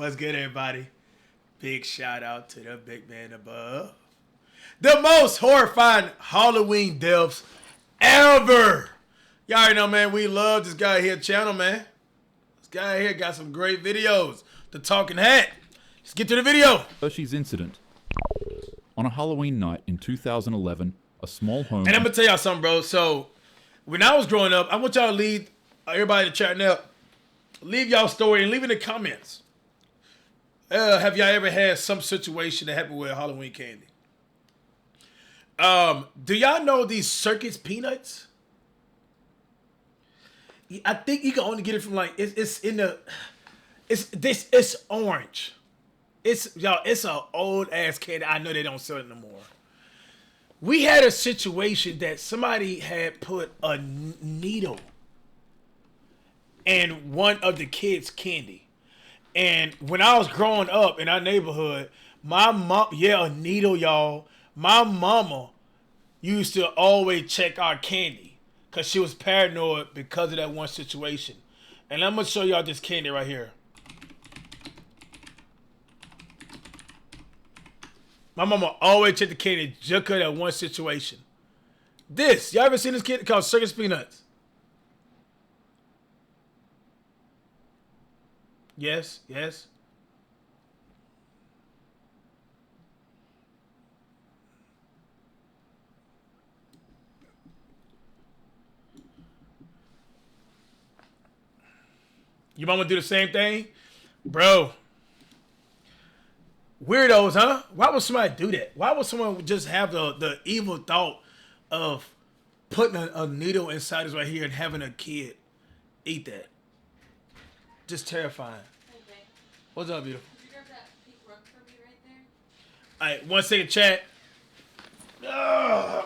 What's good, everybody? Big shout out to the big man above. The most horrifying Halloween deaths ever. Y'all already know, man, we love this guy here channel, man. This guy here got some great videos. The Talking Hat. Let's get to the video. Hershey's incident. On a Halloween night in 2011, a small home... And I'm going to tell y'all something, bro. So, when I was growing up, I want y'all to leave, everybody in the chat now, leave y'all story and leave in the comments. Have y'all ever had some situation that happened with Halloween candy? Do y'all know these Circus peanuts? I think you can only get it from like it's orange. It's an old ass candy. I know they don't sell it no more. We had a situation that somebody had put a needle in one of the kids' candy. And when I was growing up in our neighborhood, my mom, a needle, y'all. My mama used to always check our candy because she was paranoid because of that one situation. And I'm going to show y'all this candy right here. My mama always checked the candy just because of that one situation. This, y'all ever seen this candy called Circus Peanuts? Yes, yes. Your mama do the same thing? Bro. Weirdos, huh? Why would somebody do that? Why would someone just have the evil thought of putting a needle inside us right here and having a kid eat that? Just terrifying. Okay. What's up, beautiful? Could you grab that pink rug for me right there? Alright, 1 second, chat. Ugh.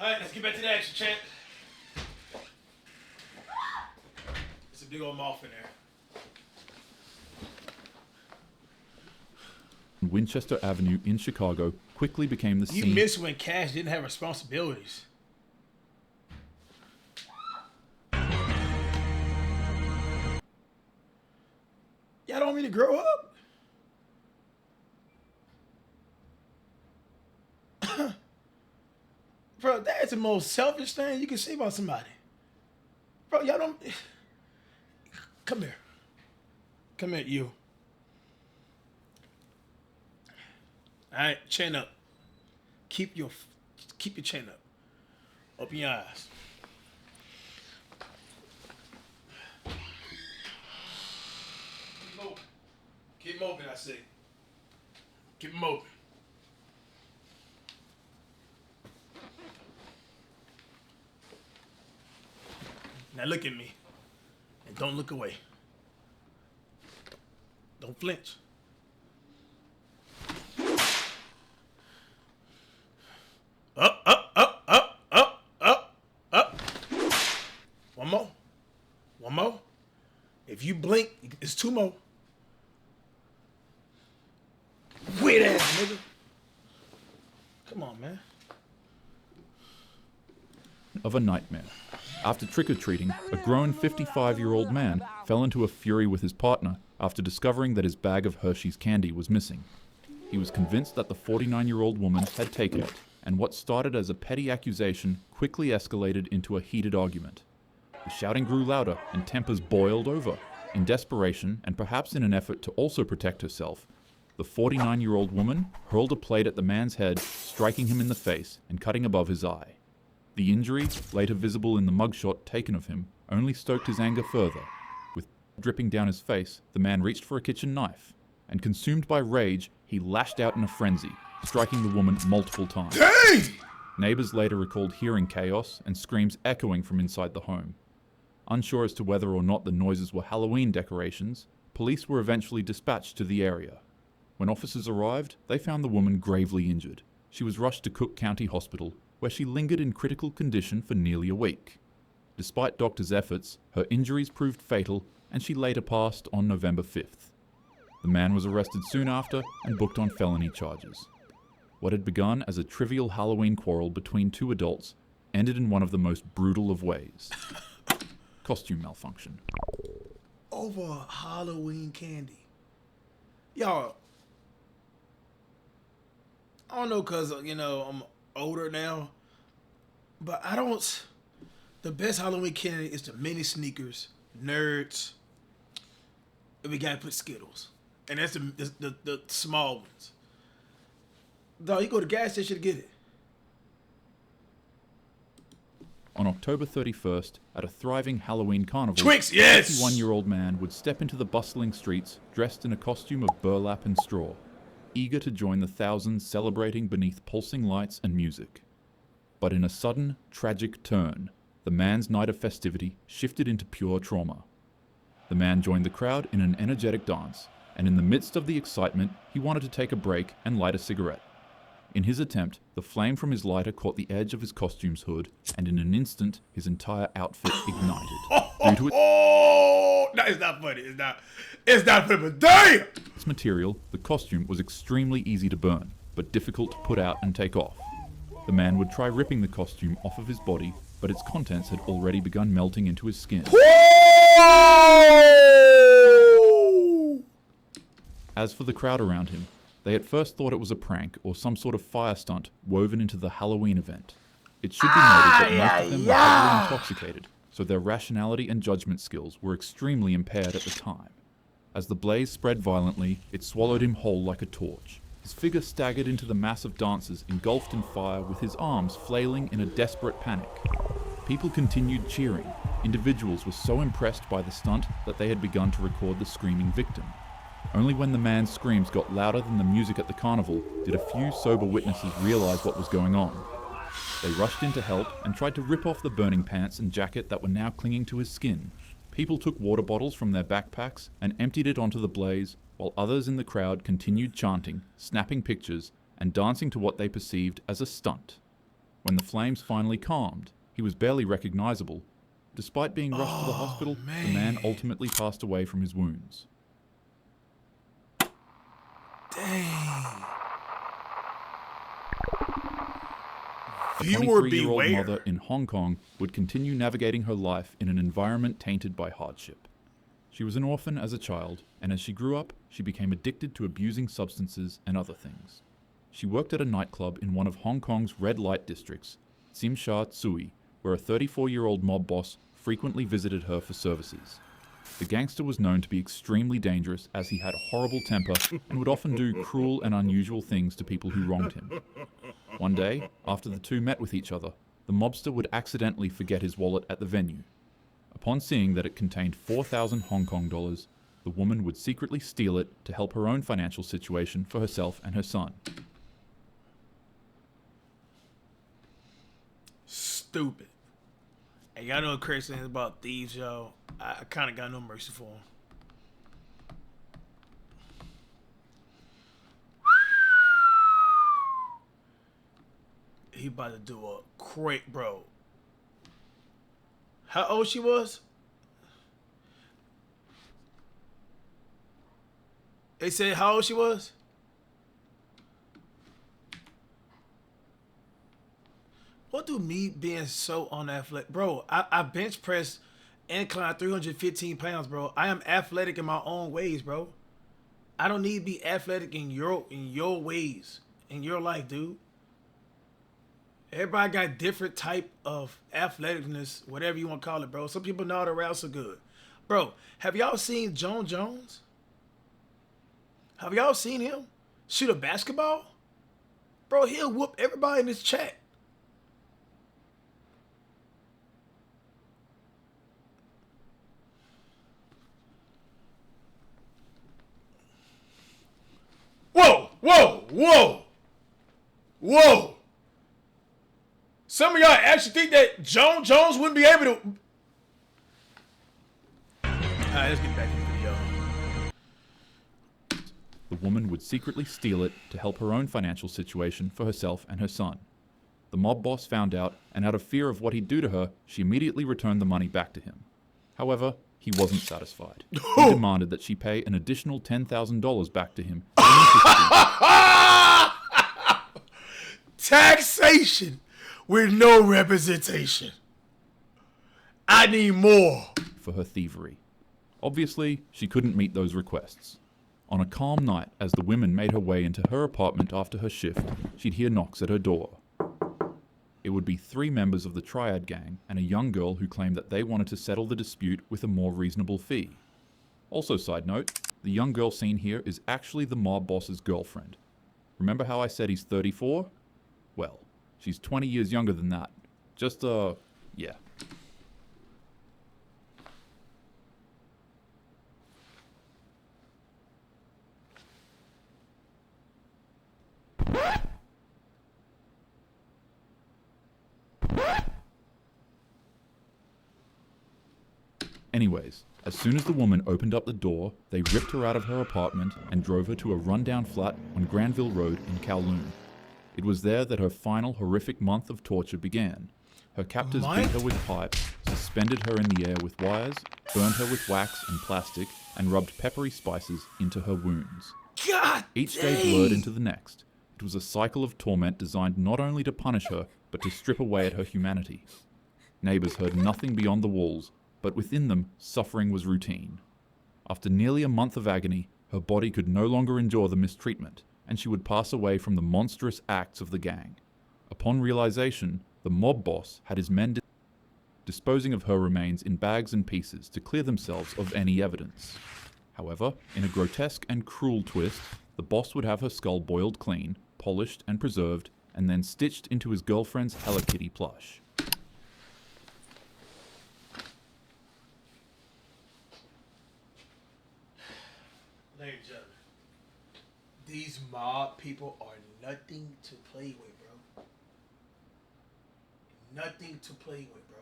Alright, let's get back to the action, chat. It's a big old moth in there. Winchester Avenue in Chicago quickly became the scene. You missed when Cash didn't have responsibilities. Y'all don't want me to grow up? Bro, that's the most selfish thing you can say about somebody. Bro, y'all don't... Come here. Come here, you. Alright, chin up. Keep your chin up. Open your eyes. Keep moving. Keep moving, I say. Keep moving. Now look at me. And don't look away. Don't flinch. Up, up, up, up, up, up, up. One more. One more. If you blink, it's two more. Weird ass nigga. Come on, man. Of a nightmare. After trick-or-treating, a grown 55-year-old man fell into a fury with his partner after discovering that his bag of Hershey's candy was missing. He was convinced that the 49-year-old woman had taken it, and what started as a petty accusation quickly escalated into a heated argument. The shouting grew louder and tempers boiled over. In desperation, and perhaps in an effort to also protect herself, the 49-year-old woman hurled a plate at the man's head, striking him in the face and cutting above his eye. The injury, later visible in the mugshot taken of him, only stoked his anger further. With dripping down his face, the man reached for a kitchen knife, and consumed by rage, he lashed out in a frenzy, striking the woman multiple times. Dang! Neighbors later recalled hearing chaos and screams echoing from inside the home. Unsure as to whether or not the noises were Halloween decorations, police were eventually dispatched to the area. When officers arrived, they found the woman gravely injured. She was rushed to Cook County Hospital, where she lingered in critical condition for nearly a week. Despite doctors' efforts, her injuries proved fatal, and she later passed on November 5th. The man was arrested soon after and booked on felony charges. What had begun as a trivial Halloween quarrel between two adults ended in one of the most brutal of ways. Costume malfunction. Over Halloween candy. Y'all, I don't know because, I'm older now, but the best Halloween candy is the mini sneakers, Nerds, and we got to put Skittles. And that's the small ones. Dog, you go to the gas station to get it. On October 31st, at a thriving Halloween carnival, Twix, yes! a 51-year-old man would step into the bustling streets dressed in a costume of burlap and straw, eager to join the thousands celebrating beneath pulsing lights and music. But in a sudden, tragic turn, the man's night of festivity shifted into pure trauma. The man joined the crowd in an energetic dance, and in the midst of the excitement, he wanted to take a break and light a cigarette. In his attempt, the flame from his lighter caught the edge of his costume's hood, and in an instant, his entire outfit ignited. Due to No, it's not funny. It's not funny, but damn! its material, the costume was extremely easy to burn, but difficult to put out and take off. The man would try ripping the costume off of his body, but its contents had already begun melting into his skin. As for the crowd around him, they at first thought it was a prank or some sort of fire stunt woven into the Halloween event. It should be noted that most of them were heavily intoxicated, so their rationality and judgment skills were extremely impaired at the time. As the blaze spread violently, it swallowed him whole like a torch. His figure staggered into the mass of dancers engulfed in fire with his arms flailing in a desperate panic. People continued cheering. Individuals were so impressed by the stunt that they had begun to record the screaming victim. Only when the man's screams got louder than the music at the carnival did a few sober witnesses realize what was going on. They rushed in to help and tried to rip off the burning pants and jacket that were now clinging to his skin. People took water bottles from their backpacks and emptied it onto the blaze, while others in the crowd continued chanting, snapping pictures, and dancing to what they perceived as a stunt. When the flames finally calmed, he was barely recognizable. Despite being rushed to the hospital, the man ultimately passed away from his wounds. Dang. A Viewer 23-year-old beware. mother in Hong Kong would continue navigating her life in an environment tainted by hardship. She was an orphan as a child, and as she grew up, she became addicted to abusing substances and other things. She worked at a nightclub in one of Hong Kong's red light districts, Tsim Sha Tsui, where a 34-year-old mob boss frequently visited her for services. The gangster was known to be extremely dangerous as he had a horrible temper and would often do cruel and unusual things to people who wronged him. One day, after the two met with each other, the mobster would accidentally forget his wallet at the venue. Upon seeing that it contained 4,000 Hong Kong dollars, the woman would secretly steal it to help her own financial situation for herself and her son. Stupid. Hey, y'all know what crazy thing about thieves, y'all? I kind of got no mercy for them. He about to do a crate, bro. How old she was? They said how old she was? What do me being so unathletic, bro? I bench press and climb 315 pounds, bro. I am athletic in my own ways, bro. I don't need to be athletic in your ways, in your life, dude. Everybody got different type of athleticness, whatever you want to call it, bro. Some people know how to wrestle good. Bro, have y'all seen Joan Jones? Have y'all seen him shoot a basketball? Bro, he'll whoop everybody in this chat. Whoa, whoa, whoa, whoa. Some of y'all actually think that Joan Jones wouldn't be able to... Alright, let's get back to the video. The woman would secretly steal it to help her own financial situation for herself and her son. The mob boss found out, and out of fear of what he'd do to her, she immediately returned the money back to him. However, he wasn't satisfied. He demanded that she pay an additional $10,000 back to him. Taxation with no representation. I need more. For her thievery. Obviously, she couldn't meet those requests. On a calm night, as the woman made her way into her apartment after her shift, she'd hear knocks at her door. It would be 3 members of the Triad gang and a young girl who claimed that they wanted to settle the dispute with a more reasonable fee. Also, side note, the young girl seen here is actually the mob boss's girlfriend. Remember how I said he's 34? Well, she's 20 years younger than that. Just, yeah. Anyways, as soon as the woman opened up the door, they ripped her out of her apartment and drove her to a rundown flat on Granville Road in Kowloon. It was there that her final horrific month of torture began. Her captors beat her with pipes, suspended her in the air with wires, burned her with wax and plastic, and rubbed peppery spices into her wounds. God Each dang. day blurred into the next. It was a cycle of torment designed not only to punish her, but to strip away at her humanity. Neighbors heard nothing beyond the walls, but within them, suffering was routine. After nearly a month of agony, her body could no longer endure the mistreatment, and she would pass away from the monstrous acts of the gang. Upon realization, the mob boss had his men disposing of her remains in bags and pieces to clear themselves of any evidence. However, in a grotesque and cruel twist, the boss would have her skull boiled clean, polished and preserved, and then stitched into his girlfriend's Hello Kitty plush. Ladies and gentlemen, these mob people are nothing to play with, bro. Nothing to play with, bro.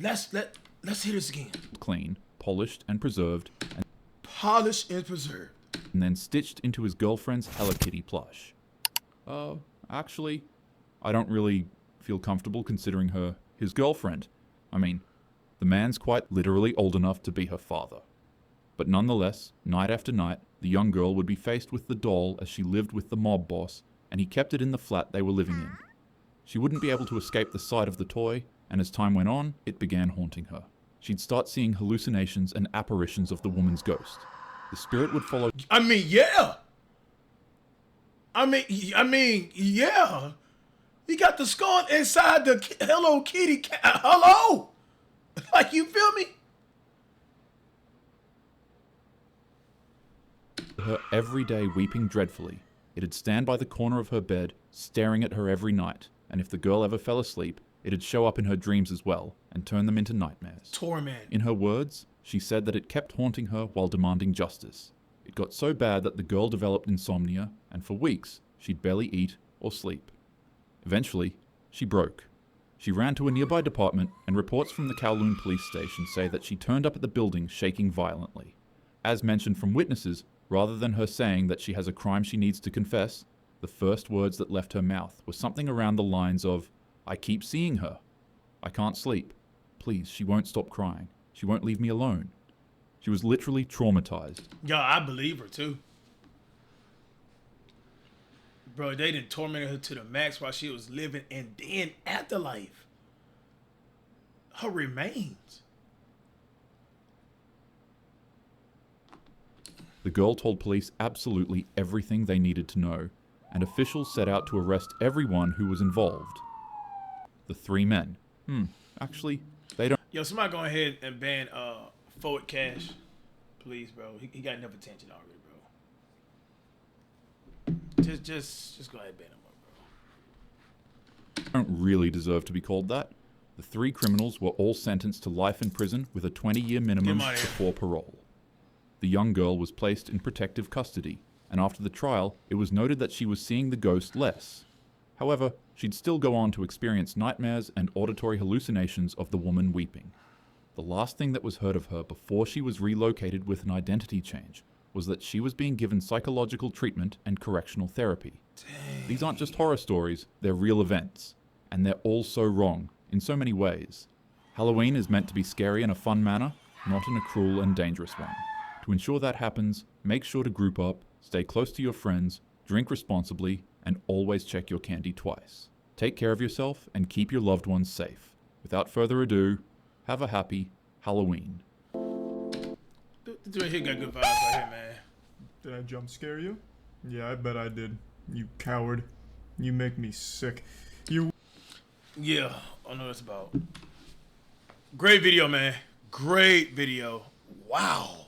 Let's hear this again. Clean, polished and preserved, and Polished and preserved. then stitched into his girlfriend's Hello Kitty plush. Actually, I don't really feel comfortable considering her his girlfriend. I mean, the man's quite literally old enough to be her father. But nonetheless, night after night, the young girl would be faced with the doll as she lived with the mob boss, and he kept it in the flat they were living in. She wouldn't be able to escape the sight of the toy, and as time went on, it began haunting her. She'd start seeing hallucinations and apparitions of the woman's ghost. The spirit would follow... I mean, yeah. Yeah. You got the skull inside the Hello Kitty. Hello. Like, you feel me? her every day weeping dreadfully. It'd stand by the corner of her bed, staring at her every night, and if the girl ever fell asleep, it'd show up in her dreams as well, and turn them into nightmares. Torment. In her words, she said that it kept haunting her while demanding justice. It got so bad that the girl developed insomnia, and for weeks, she'd barely eat or sleep. Eventually, she broke. She ran to a nearby department, and reports from the Kowloon police station say that she turned up at the building shaking violently. As mentioned from witnesses, rather than her saying that she has a crime she needs to confess, the first words that left her mouth were something around the lines of, "I keep seeing her. I can't sleep. Please, she won't stop crying. She won't leave me alone." She was literally traumatized. Yo, I believe her too. Bro, they done tormented her to the max while she was living, and then afterlife. Her remains. The girl told police absolutely everything they needed to know, and officials set out to arrest everyone who was involved. The three men. Actually, they don't. Yo, somebody go ahead and ban Forward Cash. Please, bro. He got enough attention already, bro. Just go ahead and ban him up, bro. Don't really deserve to be called that. The three criminals were all sentenced to life in prison with a 20-year minimum before parole. The young girl was placed in protective custody, and after the trial, it was noted that she was seeing the ghost less. However, she'd still go on to experience nightmares and auditory hallucinations of the woman weeping. The last thing that was heard of her before she was relocated with an identity change was that she was being given psychological treatment and correctional therapy. Dang. These aren't just horror stories, they're real events. And they're all so wrong, in so many ways. Halloween is meant to be scary in a fun manner, not in a cruel and dangerous one. To ensure that happens, make sure to group up, stay close to your friends, drink responsibly, and always check your candy twice. Take care of yourself and keep your loved ones safe. Without further ado, have a happy Halloween. Dude, he got good vibes right here, man. Did I jump scare you? Yeah, I bet I did. You coward. You make me sick. Yeah, I know what it's about. Great video, man. Great video. Wow.